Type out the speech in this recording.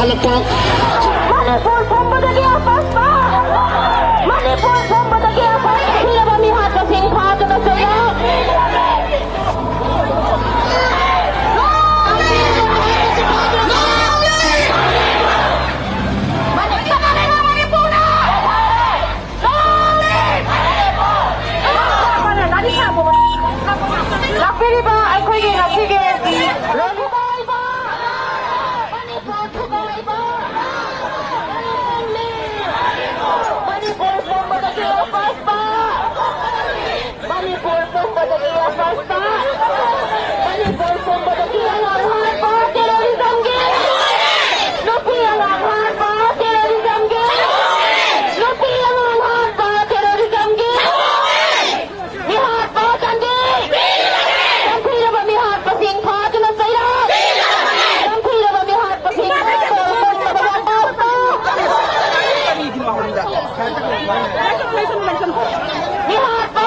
halagpak. Manipur Sambadagi Apaspa! Manipur Sambadagi Apaspa! Sila ba mihat na singpato na sa'yo? 라필이 봐, 알코올이 라피게. 러비 봐, 이봐. Manipur Sambadagi Apaspa! Manipur Sambadagi Apaspa! Manipur Sambadagi Apaspa! Manipur Sambadagi Apaspa! Terrorism game! Lupi ang lahat pa! Terrorism game! Lupi ang lahat pa! Terrorism game! Mihat pa, Sandi! Sandira ba mihat pa singpa? Dula sa'yo! Sandira ba mihat pa singpa? Mihat pa